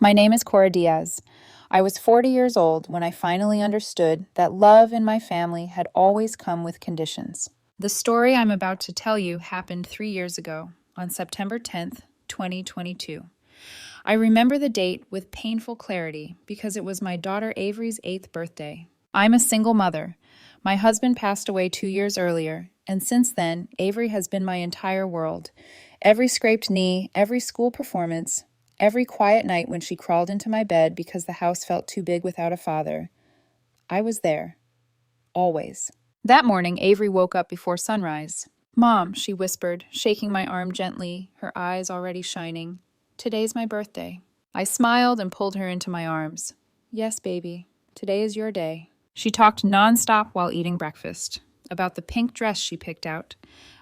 My name is Cora Diaz. I was 40 years old when I finally understood that love in my family had always come with conditions. The story I'm about to tell you happened 3 years ago, on September 10th, 2022. I remember the date with painful clarity because it was my daughter Avery's 8th birthday. I'm a single mother. My husband passed away 2 years earlier, and since then, Avery has been my entire world. Every scraped knee, every school performance, every quiet night when she crawled into my bed because the house felt too big without a father. I was there. Always. That morning, Avery woke up before sunrise. "Mom," she whispered, shaking my arm gently, her eyes already shining. "Today's my birthday." I smiled and pulled her into my arms. "Yes, baby. Today is your day." She talked nonstop while eating breakfast. About the pink dress she picked out.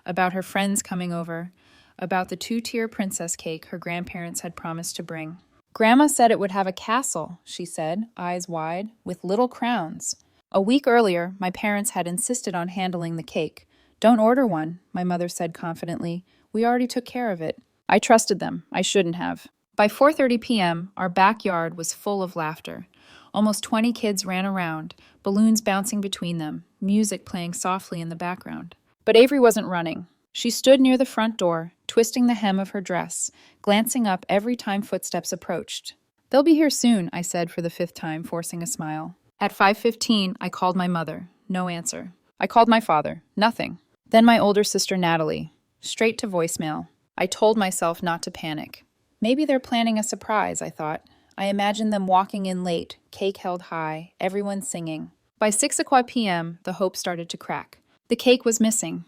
About her friends coming over. About the two-tier princess cake her grandparents had promised to bring. "Grandma said it would have a castle," she said, eyes wide, "with little crowns." A week earlier, my parents had insisted on handling the cake. "Don't order one," my mother said confidently. "We already took care of it." I trusted them. I shouldn't have. By 4:30 p.m., our backyard was full of laughter. Almost 20 kids ran around, balloons bouncing between them, music playing softly in the background. But Avery wasn't running. She stood near the front door, twisting the hem of her dress, glancing up every time footsteps approached. "They'll be here soon," I said for the 5th time, forcing a smile. At 5:15, I called my mother. No answer. I called my father. Nothing. Then my older sister Natalie. Straight to voicemail. I told myself not to panic. Maybe they're planning a surprise, I thought. I imagined them walking in late, cake held high, everyone singing. By 6 o'clock p.m., the hope started to crack. The cake was missing.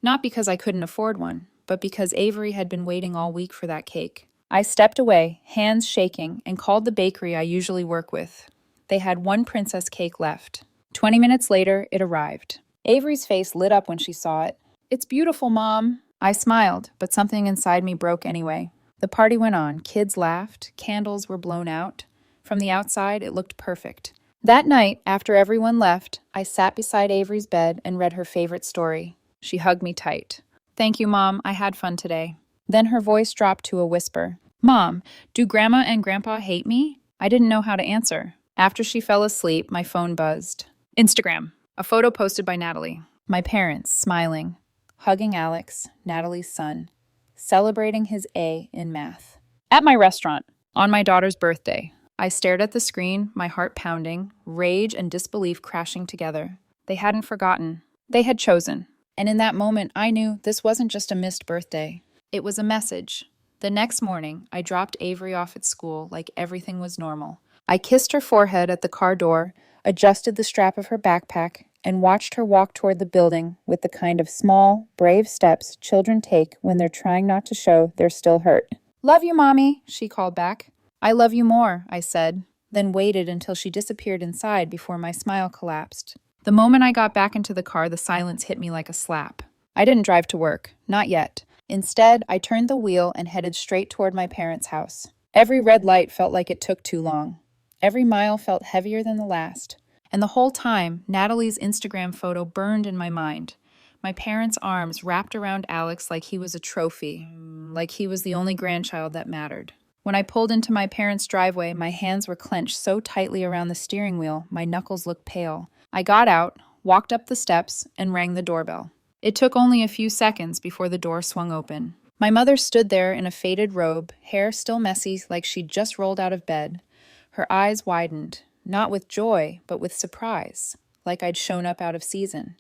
Not because I couldn't afford one, but because Avery had been waiting all week for that cake. I stepped away, hands shaking, and called the bakery I usually work with. They had one princess cake left. 20 minutes later, it arrived. Avery's face lit up when she saw it. "It's beautiful, Mom." I smiled, but something inside me broke anyway. The party went on. Kids laughed. Candles were blown out. From the outside, it looked perfect. That night, after everyone left, I sat beside Avery's bed and read her favorite story. She hugged me tight. "Thank you, Mom. I had fun today." Then her voice dropped to a whisper. "Mom, do Grandma and Grandpa hate me?" I didn't know how to answer. After she fell asleep, my phone buzzed. Instagram. A photo posted by Natalie. My parents, smiling, hugging Alex, Natalie's son, celebrating his A in math. At my restaurant, on my daughter's birthday, I stared at the screen, my heart pounding, rage and disbelief crashing together. They hadn't forgotten. They had chosen. And in that moment, I knew this wasn't just a missed birthday. It was a message. The next morning, I dropped Avery off at school like everything was normal. I kissed her forehead at the car door, adjusted the strap of her backpack, and watched her walk toward the building with the kind of small, brave steps children take when they're trying not to show they're still hurt. "Love you, Mommy," she called back. "I love you more," I said, then waited until she disappeared inside before my smile collapsed. The moment I got back into the car, the silence hit me like a slap. I didn't drive to work. Not yet. Instead, I turned the wheel and headed straight toward my parents' house. Every red light felt like it took too long. Every mile felt heavier than the last. And the whole time, Natalie's Instagram photo burned in my mind. My parents' arms wrapped around Alex like he was a trophy, like he was the only grandchild that mattered. When I pulled into my parents' driveway, my hands were clenched so tightly around the steering wheel, my knuckles looked pale. I got out, walked up the steps, and rang the doorbell. It took only a few seconds before the door swung open. My mother stood there in a faded robe, hair still messy like she'd just rolled out of bed. Her eyes widened, not with joy, but with surprise, like I'd shown up out of season,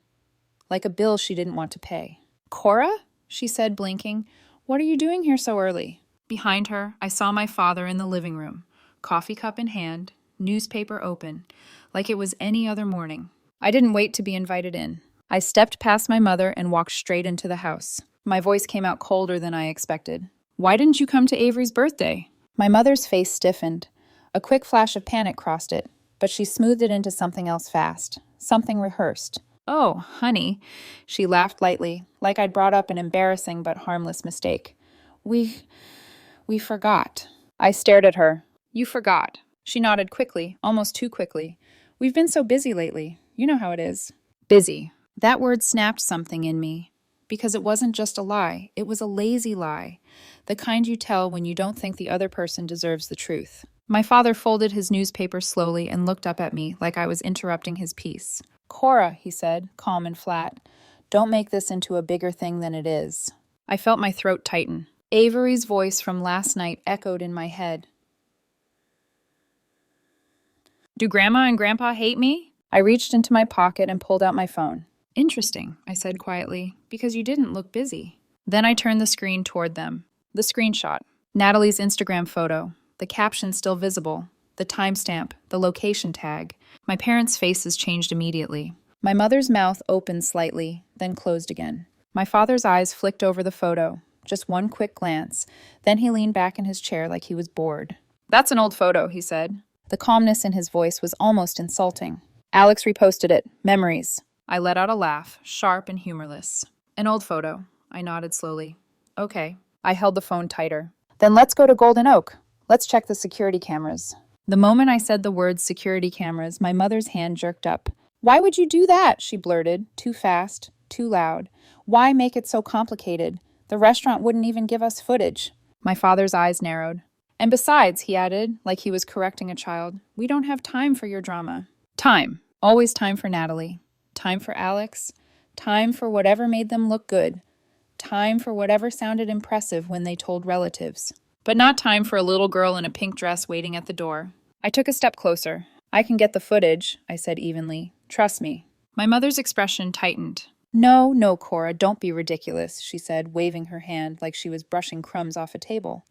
like a bill she didn't want to pay. "Cora?" she said, blinking. "What are you doing here so early?" Behind her, I saw my father in the living room, coffee cup in hand, newspaper open, like it was any other morning. I didn't wait to be invited in. I stepped past my mother and walked straight into the house. My voice came out colder than I expected. "Why didn't you come to Avery's birthday?" My mother's face stiffened. A quick flash of panic crossed it, but she smoothed it into something else fast, something rehearsed. "Oh, honey," she laughed lightly, like I'd brought up an embarrassing but harmless mistake. We forgot." I stared at her. "You forgot." She nodded quickly, almost too quickly. "We've been so busy lately. You know how it is." Busy. That word snapped something in me. Because it wasn't just a lie, it was a lazy lie. The kind you tell when you don't think the other person deserves the truth. My father folded his newspaper slowly and looked up at me like I was interrupting his piece. Cora, he said, calm and flat, don't make this into a bigger thing than it is. I felt my throat tighten. Avery's voice from last night echoed in my head. Do Grandma and Grandpa hate me? I reached into my pocket and pulled out my phone. Interesting, I said quietly, because you didn't look busy. Then I turned the screen toward them. The screenshot. Natalie's Instagram photo. The caption still visible. The timestamp. The location tag. My parents' faces changed immediately. My mother's mouth opened slightly, then closed again. My father's eyes flicked over the photo. Just one quick glance. Then he leaned back in his chair like he was bored. That's an old photo, he said. The calmness in his voice was almost insulting. Alex reposted it. Memories. I let out a laugh, sharp and humorless. An old photo. I nodded slowly. Okay. I held the phone tighter. Then let's go to Golden Oak. Let's check the security cameras. The moment I said the words security cameras, my mother's hand jerked up. Why would you do that? She blurted, too fast, too loud. Why make it so complicated? The restaurant wouldn't even give us footage. My father's eyes narrowed. And besides, he added, like he was correcting a child, we don't have time for your drama. Time. Always time for Natalie. Time for Alex. Time for whatever made them look good. Time for whatever sounded impressive when they told relatives. But not time for a little girl in a pink dress waiting at the door. I took a step closer. I can get the footage, I said evenly. Trust me. My mother's expression tightened. No, Cora, don't be ridiculous, she said, waving her hand like she was brushing crumbs off a table.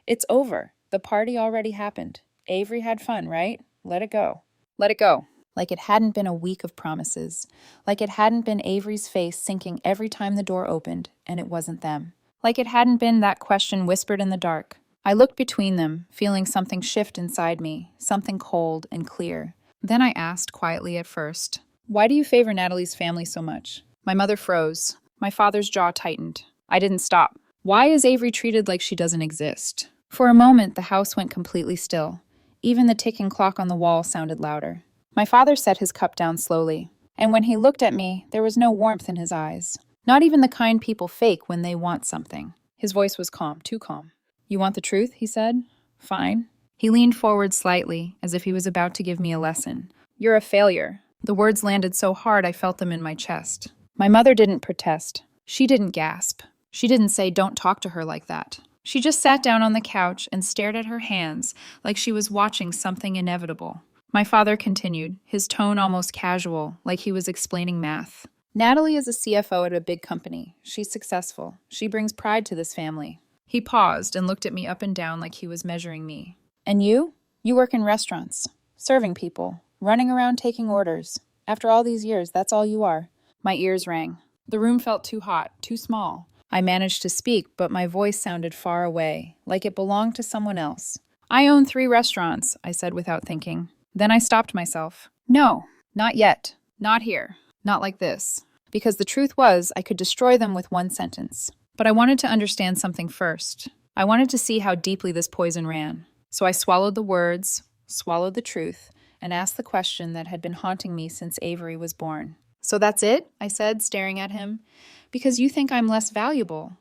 It's over. The party already happened. Avery had fun, right? Let it go. Let it go. Like it hadn't been a week of promises. Like it hadn't been Avery's face sinking every time the door opened, and it wasn't them. Like it hadn't been that question whispered in the dark. I looked between them, feeling something shift inside me, something cold and clear. Then I asked quietly at first, why do you favor Natalie's family so much? My mother froze. My father's jaw tightened. I didn't stop. Why is Avery treated like she doesn't exist? For a moment, the house went completely still. Even the ticking clock on the wall sounded louder. My father set his cup down slowly, and when he looked at me, there was no warmth in his eyes. Not even the kind people fake when they want something. His voice was calm, too calm. You want the truth, he said. Fine. He leaned forward slightly, as if he was about to give me a lesson. You're a failure. The words landed so hard I felt them in my chest. My mother didn't protest. She didn't gasp. She didn't say, don't talk to her like that. She just sat down on the couch and stared at her hands like she was watching something inevitable. My father continued, his tone almost casual, like he was explaining math. Natalie is a CFO at a big company. She's successful. She brings pride to this family. He paused and looked at me up and down like he was measuring me. And you? You work in restaurants, serving people, running around taking orders. After all these years, that's all you are. My ears rang. The room felt too hot, too small. I managed to speak, but my voice sounded far away, like it belonged to someone else. I own 3 restaurants, I said without thinking. Then I stopped myself. No, not yet. Not here. Not like this. Because the truth was, I could destroy them with one sentence. But I wanted to understand something first. I wanted to see how deeply this poison ran. So I swallowed the words, swallowed the truth, and asked the question that had been haunting me since Avery was born. So that's it? I said, staring at him. Because you think I'm less valuable.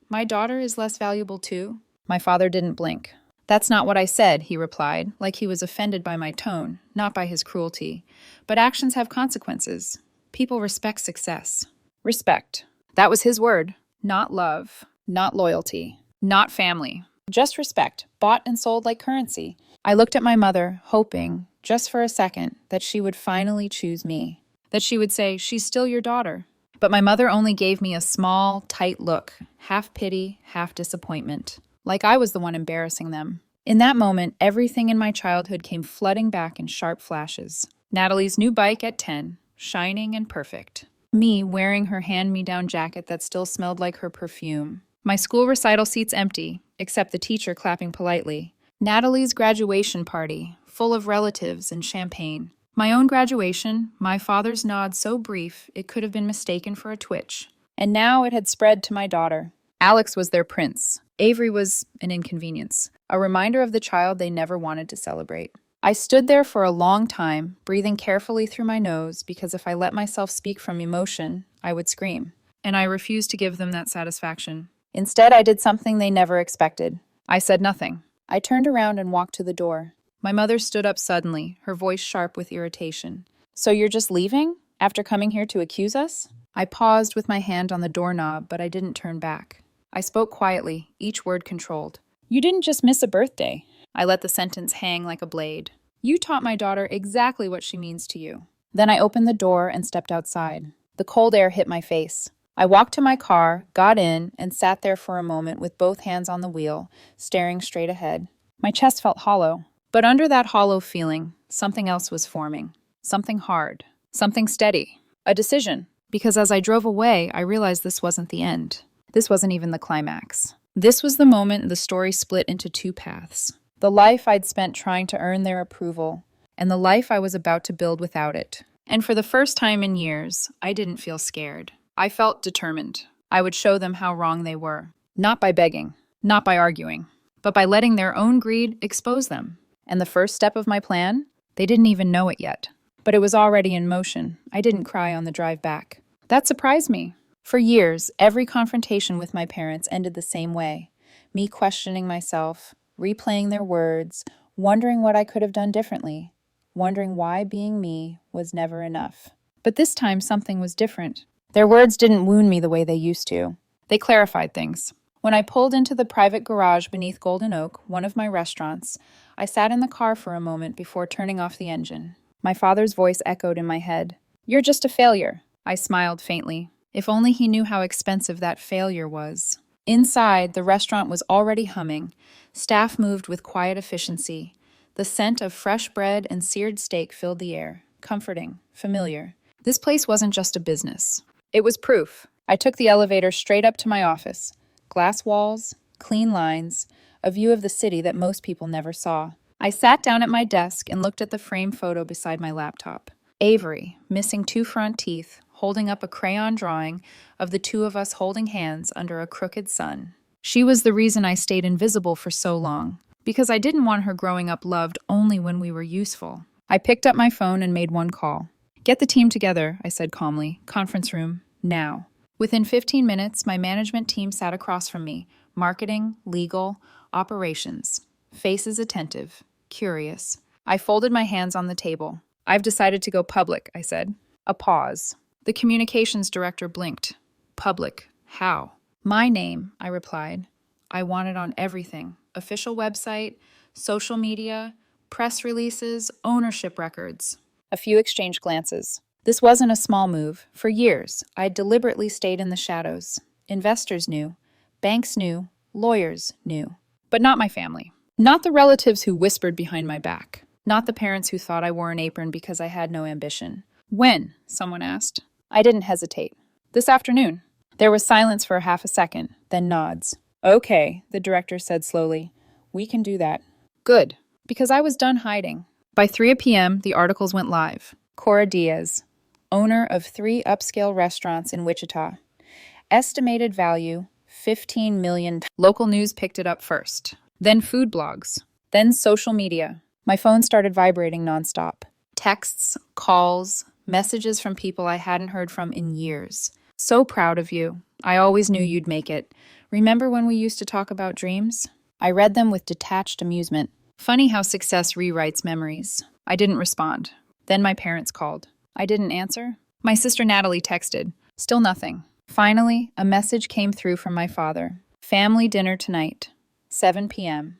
My daughter is less valuable too? My father didn't blink. That's not what I said, he replied, like he was offended by my tone, not by his cruelty. But actions have consequences. People respect success. Respect. That was his word. Not love. Not loyalty. Not family. Just respect, bought and sold like currency. I looked at my mother, hoping, just for a second, that she would finally choose me. That she would say, she's still your daughter. But my mother only gave me a small, tight look, half pity, half disappointment. Like I was the one embarrassing them. In that moment, everything in my childhood came flooding back in sharp flashes. Natalie's new bike at 10, shining and perfect. Me wearing her hand-me-down jacket that still smelled like her perfume. My school recital seats empty, except the teacher clapping politely. Natalie's graduation party, full of relatives and champagne. My own graduation, my father's nod so brief it could have been mistaken for a twitch. And now it had spread to my daughter. Alex was their prince. Avery was an inconvenience, a reminder of the child they never wanted to celebrate. I stood there for a long time, breathing carefully through my nose because if I let myself speak from emotion, I would scream. And I refused to give them that satisfaction. Instead, I did something they never expected. I said nothing. I turned around and walked to the door. My mother stood up suddenly, her voice sharp with irritation. So you're just leaving? After coming here to accuse us? I paused with my hand on the doorknob, but I didn't turn back. I spoke quietly, each word controlled. You didn't just miss a birthday. I let the sentence hang like a blade. You taught my daughter exactly what she means to you. Then I opened the door and stepped outside. The cold air hit my face. I walked to my car, got in, and sat there for a moment with both hands on the wheel, staring straight ahead. My chest felt hollow. But under that hollow feeling, something else was forming. Something hard. Something steady. A decision. Because as I drove away, I realized this wasn't the end. This wasn't even the climax. This was the moment the story split into two paths. The life I'd spent trying to earn their approval, and the life I was about to build without it. And for the first time in years, I didn't feel scared. I felt determined. I would show them how wrong they were. Not by begging, not by arguing, but by letting their own greed expose them. And the first step of my plan? They didn't even know it yet. But it was already in motion. I didn't cry on the drive back. That surprised me. For years, every confrontation with my parents ended the same way. Me questioning myself, replaying their words, wondering what I could have done differently, wondering why being me was never enough. But this time, something was different. Their words didn't wound me the way they used to. They clarified things. When I pulled into the private garage beneath Golden Oak, one of my restaurants, I sat in the car for a moment before turning off the engine. My father's voice echoed in my head. You're just a failure. I smiled faintly. If only he knew how expensive that failure was. Inside, the restaurant was already humming. Staff moved with quiet efficiency. The scent of fresh bread and seared steak filled the air. Comforting, familiar. This place wasn't just a business. It was proof. I took the elevator straight up to my office. Glass walls, clean lines, a view of the city that most people never saw. I sat down at my desk and looked at the framed photo beside my laptop. Avery, missing 2 front teeth, holding up a crayon drawing of the 2 of us holding hands under a crooked sun. She was the reason I stayed invisible for so long, because I didn't want her growing up loved only when we were useful. I picked up my phone and made one call. Get the team together, I said calmly. Conference room, now. Within 15 minutes, my management team sat across from me. Marketing, legal, operations. Faces attentive, curious. I folded my hands on the table. I've decided to go public, I said. A pause. The communications director blinked. Public. How? My name, I replied. I want it on everything. Official website, social media, press releases, ownership records. A few exchanged glances. This wasn't a small move. For years, I'd deliberately stayed in the shadows. Investors knew. Banks knew. Lawyers knew. But not my family. Not the relatives who whispered behind my back. Not the parents who thought I wore an apron because I had no ambition. When? Someone asked. I didn't hesitate. This afternoon. There was silence for half a second, then nods. Okay, the director said slowly. We can do that. Good, because I was done hiding. By 3 p.m., the articles went live. Cora Diaz, owner of 3 upscale restaurants in Wichita. Estimated value, $15 million. Local news picked it up first. Then food blogs. Then social media. My phone started vibrating nonstop. Texts, calls, messages from people I hadn't heard from in years. So proud of you. I always knew you'd make it. Remember when we used to talk about dreams? I read them with detached amusement. Funny how success rewrites memories. I didn't respond. Then my parents called. I didn't answer. My sister Natalie texted. Still nothing. Finally, a message came through from my father. Family dinner tonight, 7 p.m.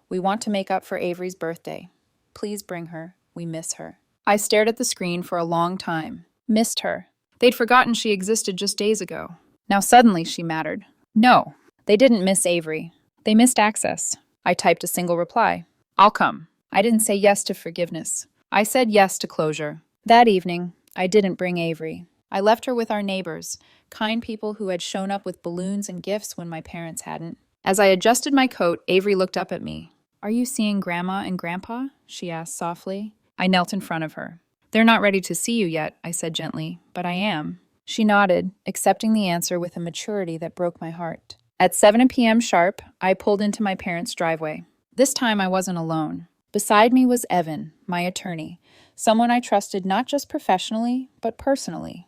We want to make up for Avery's birthday. Please bring her. We miss her. I stared at the screen for a long time. Missed her. They'd forgotten she existed just days ago. Now suddenly she mattered. No, they didn't miss Avery. They missed access. I typed a single reply. I'll come. I didn't say yes to forgiveness. I said yes to closure. That evening, I didn't bring Avery. I left her with our neighbors, kind people who had shown up with balloons and gifts when my parents hadn't. As I adjusted my coat, Avery looked up at me. Are you seeing Grandma and Grandpa? She asked softly. I knelt in front of her. They're not ready to see you yet, I said gently, but I am. She nodded, accepting the answer with a maturity that broke my heart. At 7 p.m. sharp, I pulled into my parents' driveway. This time I wasn't alone. Beside me was Evan, my attorney, someone I trusted not just professionally, but personally.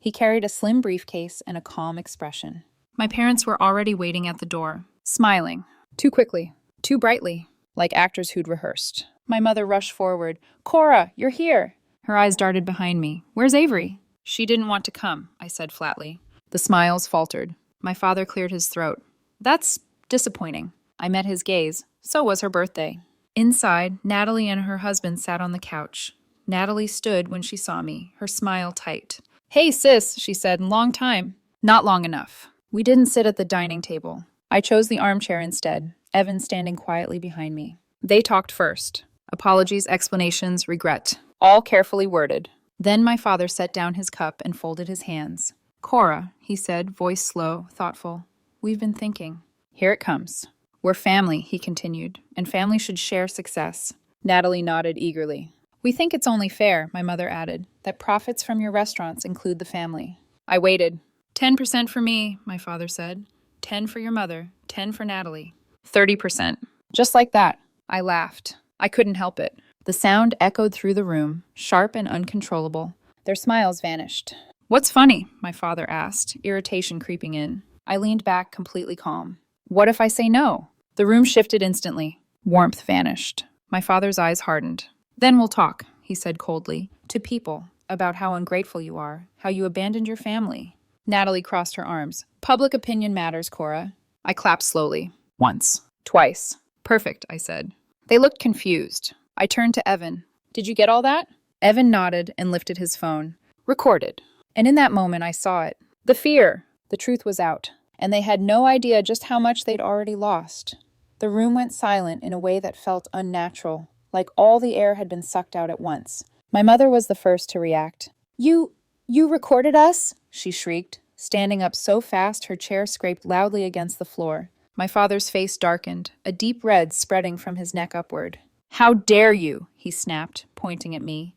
He carried a slim briefcase and a calm expression. My parents were already waiting at the door, smiling. Too quickly. too brightly, like actors who'd rehearsed. My mother rushed forward. Cora, you're here. Her eyes darted behind me. Where's Avery? She didn't want to come, I said flatly. The smiles faltered. My father cleared his throat. That's disappointing. I met his gaze. So was her birthday. Inside, Natalie and her husband sat on the couch. Natalie stood when she saw me, her smile tight. Hey, sis, she said, long time. Not long enough. We didn't sit at the dining table. I chose the armchair instead, Evan standing quietly behind me. They talked first. Apologies, explanations, regret. All carefully worded. Then my father set down his cup and folded his hands. Cora, he said, voice slow, thoughtful. We've been thinking. Here it comes. We're family, he continued, and family should share success. Natalie nodded eagerly. We think it's only fair, my mother added, that profits from your restaurants include the family. I waited. 10% for me, my father said. 10 for your mother, 10 for Natalie. 30%. Just like that. I laughed. I couldn't help it. The sound echoed through the room, sharp and uncontrollable. Their smiles vanished. What's funny? My father asked, irritation creeping in. I leaned back, completely calm. What if I say no? The room shifted instantly. Warmth vanished. My father's eyes hardened. Then we'll talk, he said coldly, to people, about how ungrateful you are, how you abandoned your family. Natalie crossed her arms. Public opinion matters, Cora. I clapped slowly. Once. Twice. Perfect, I said. They looked confused. I turned to Evan. Did you get all that? Evan nodded and lifted his phone. Recorded. And in that moment I saw it. The fear. The truth was out. And they had no idea just how much they'd already lost. The room went silent in a way that felt unnatural, like all the air had been sucked out at once. My mother was the first to react. You recorded us? She shrieked, standing up so fast her chair scraped loudly against the floor. My father's face darkened, a deep red spreading from his neck upward. How dare you? He snapped, pointing at me.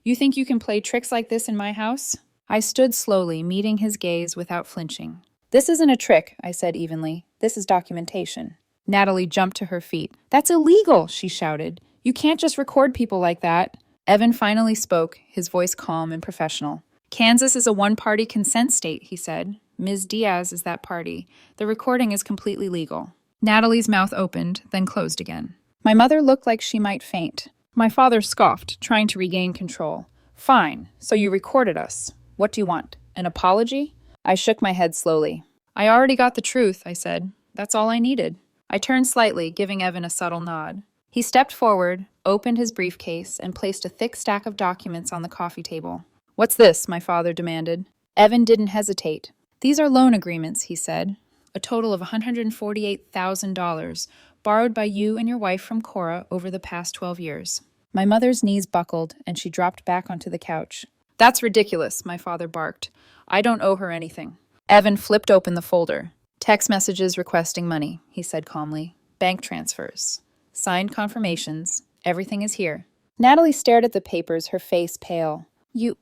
You think you can play tricks like this in my house? I stood slowly, meeting his gaze without flinching. This isn't a trick, I said evenly. This is documentation. Natalie jumped to her feet. That's illegal, she shouted. You can't just record people like that. Evan finally spoke, his voice calm and professional. Kansas is a one-party consent state, he said. Ms. Diaz is that party. The recording is completely legal. Natalie's mouth opened, then closed again. My mother looked like she might faint. My father scoffed, trying to regain control. Fine, so you recorded us. What do you want? An apology? I shook my head slowly. I already got the truth, I said. That's all I needed. I turned slightly, giving Evan a subtle nod. He stepped forward, opened his briefcase, and placed a thick stack of documents on the coffee table. What's this? My father demanded. Evan didn't hesitate. These are loan agreements, he said. A total of $148,000, borrowed by you and your wife from Cora over the past 12 years. My mother's knees buckled, and she dropped back onto the couch. That's ridiculous, my father barked. I don't owe her anything. Evan flipped open the folder. Text messages requesting money, he said calmly. Bank transfers. Signed confirmations. Everything is here. Natalie stared at the papers, her face pale. You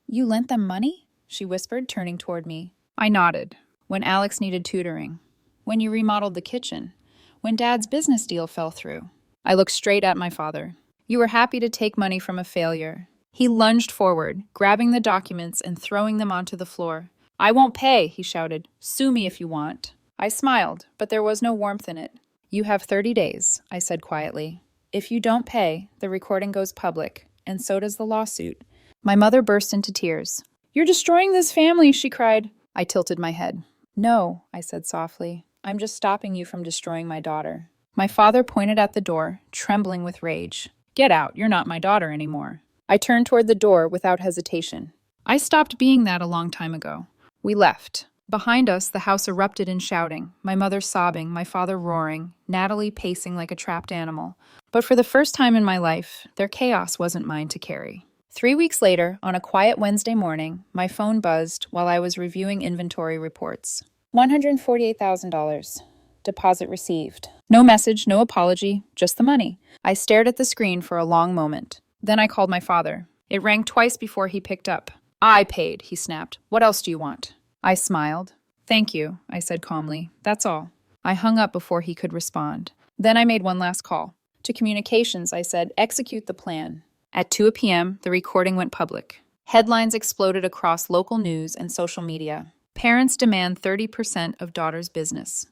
lent them money? She whispered, turning toward me. I nodded. When Alex needed tutoring. When you remodeled the kitchen. When Dad's business deal fell through. I looked straight at my father. You were happy to take money from a failure. He lunged forward, grabbing the documents and throwing them onto the floor. I won't pay, he shouted. Sue me if you want. I smiled, but there was no warmth in it. You have 30 days, I said quietly. If you don't pay, the recording goes public, and so does the lawsuit. My mother burst into tears. You're destroying this family, she cried. I tilted my head. No, I said softly. I'm just stopping you from destroying my daughter. My father pointed at the door, trembling with rage. Get out, you're not my daughter anymore. I turned toward the door without hesitation. I stopped being that a long time ago. We left. Behind us, the house erupted in shouting, my mother sobbing, my father roaring, Natalie pacing like a trapped animal. But for the first time in my life, their chaos wasn't mine to carry. 3 weeks later, on a quiet Wednesday morning, my phone buzzed while I was reviewing inventory reports. $148,000. Deposit received. No message, no apology, just the money. I stared at the screen for a long moment. Then I called my father. It rang twice before he picked up. I paid, he snapped. What else do you want? I smiled. Thank you, I said calmly. That's all. I hung up before he could respond. Then I made one last call. To communications, I said, execute the plan. At 2 p.m., the recording went public. Headlines exploded across local news and social media. Parents demand 30% of daughter's business.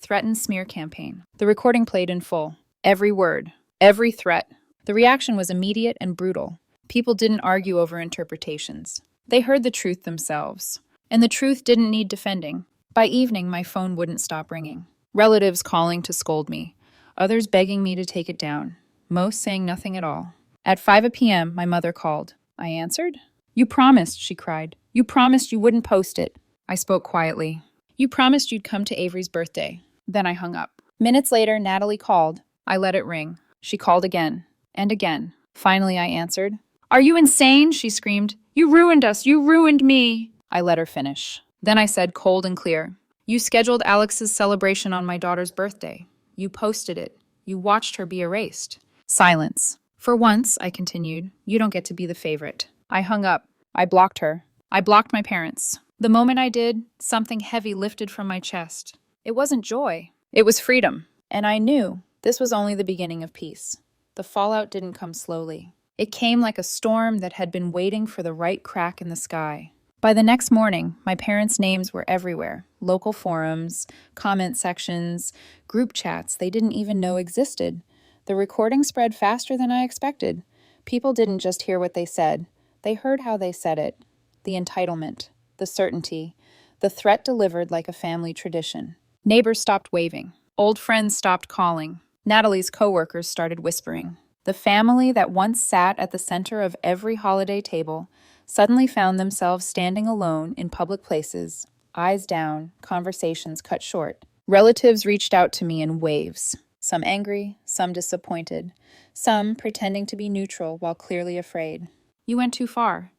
threatened smear campaign. The recording played in full. Every word, every threat. The reaction was immediate and brutal. People didn't argue over interpretations. They heard the truth themselves. And the truth didn't need defending. By evening, my phone wouldn't stop ringing. Relatives calling to scold me. Others begging me to take it down. Most saying nothing at all. At 5 p.m., my mother called. I answered. "You promised," she cried. "You promised you wouldn't post it." I spoke quietly. "You promised you'd come to Avery's birthday." Then I hung up. Minutes later, Natalie called. I let it ring. She called again. And again. Finally, I answered. "Are you insane?" she screamed. "You ruined us. You ruined me." I let her finish. Then I said, cold and clear, "You scheduled Alex's celebration on my daughter's birthday. You posted it. You watched her be erased." Silence. "For once," I continued, "you don't get to be the favorite." I hung up. I blocked her. I blocked my parents. The moment I did, something heavy lifted from my chest. It wasn't joy. It was freedom. And I knew this was only the beginning of peace. The fallout didn't come slowly. It came like a storm that had been waiting for the right crack in the sky. By the next morning, my parents' names were everywhere. Local forums, comment sections, group chats they didn't even know existed. The recording spread faster than I expected. People didn't just hear what they said. They heard how they said it. The entitlement, the certainty, the threat delivered like a family tradition. Neighbors stopped waving. Old friends stopped calling. Natalie's coworkers started whispering. The family that once sat at the center of every holiday table suddenly found themselves standing alone in public places, eyes down, conversations cut short. Relatives reached out to me in waves, some angry, some disappointed, some pretending to be neutral while clearly afraid. "You went too far.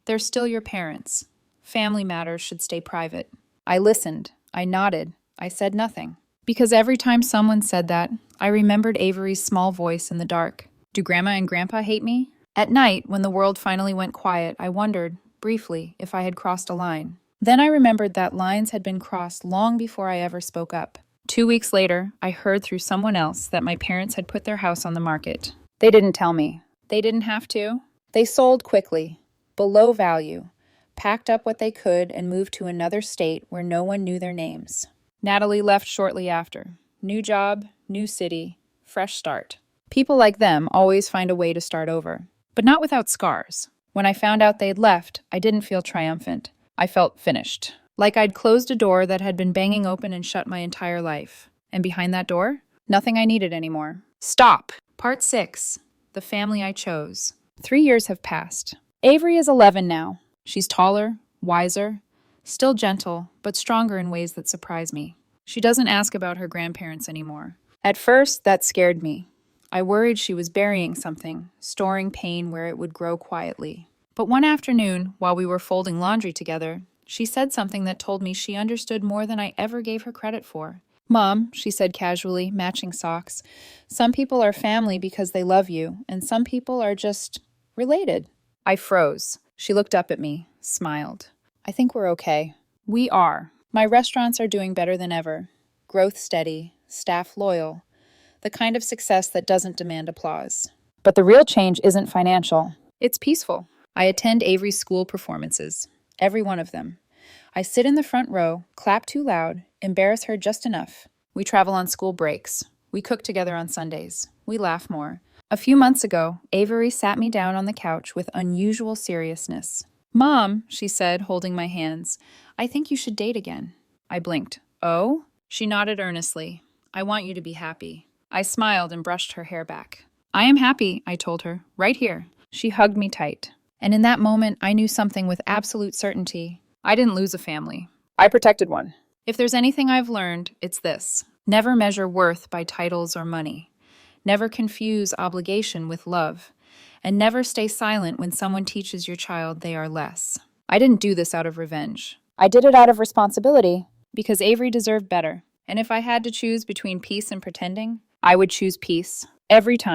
They're still your parents. Family matters should stay private." I listened. I nodded. I said nothing. Because every time someone said that, I remembered Avery's small voice in the dark. "Do Grandma and Grandpa hate me?" At night, when the world finally went quiet, I wondered, briefly, if I had crossed a line. Then I remembered that lines had been crossed long before I ever spoke up. 2 weeks later, I heard through someone else that my parents had put their house on the market. They didn't tell me. They didn't have to. They sold quickly, below value, packed up what they could, and moved to another state where no one knew their names. Natalie left shortly after. New job, new city, fresh start. People like them always find a way to start over. But not without scars. When I found out they'd left, I didn't feel triumphant. I felt finished. Like I'd closed a door that had been banging open and shut my entire life. And behind that door, nothing I needed anymore. Stop! Part 6. The family I chose. 3 years have passed. Avery is 11 now. She's taller, wiser, still gentle, but stronger in ways that surprise me. She doesn't ask about her grandparents anymore. At first, that scared me. I worried she was burying something, storing pain where it would grow quietly. But one afternoon, while we were folding laundry together, she said something that told me she understood more than I ever gave her credit for. "Mom," she said casually, matching socks, "some people are family because they love you, and some people are just related." I froze. She looked up at me, smiled. "I think we're okay." We are. My restaurants are doing better than ever. Growth steady, staff loyal. The kind of success that doesn't demand applause. But the real change isn't financial. It's peaceful. I attend Avery's school performances. Every one of them. I sit in the front row, clap too loud, embarrass her just enough. We travel on school breaks. We cook together on Sundays. We laugh more. A few months ago, Avery sat me down on the couch with unusual seriousness. "Mom," she said, holding my hands, "I think you should date again." I blinked. "Oh?" She nodded earnestly. "I want you to be happy." I smiled and brushed her hair back. "I am happy," I told her, "right here." She hugged me tight. And in that moment, I knew something with absolute certainty. I didn't lose a family. I protected one. If there's anything I've learned, it's this. Never measure worth by titles or money. Never confuse obligation with love. And never stay silent when someone teaches your child they are less. I didn't do this out of revenge. I did it out of responsibility, because Avery deserved better. And if I had to choose between peace and pretending, I would choose peace every time.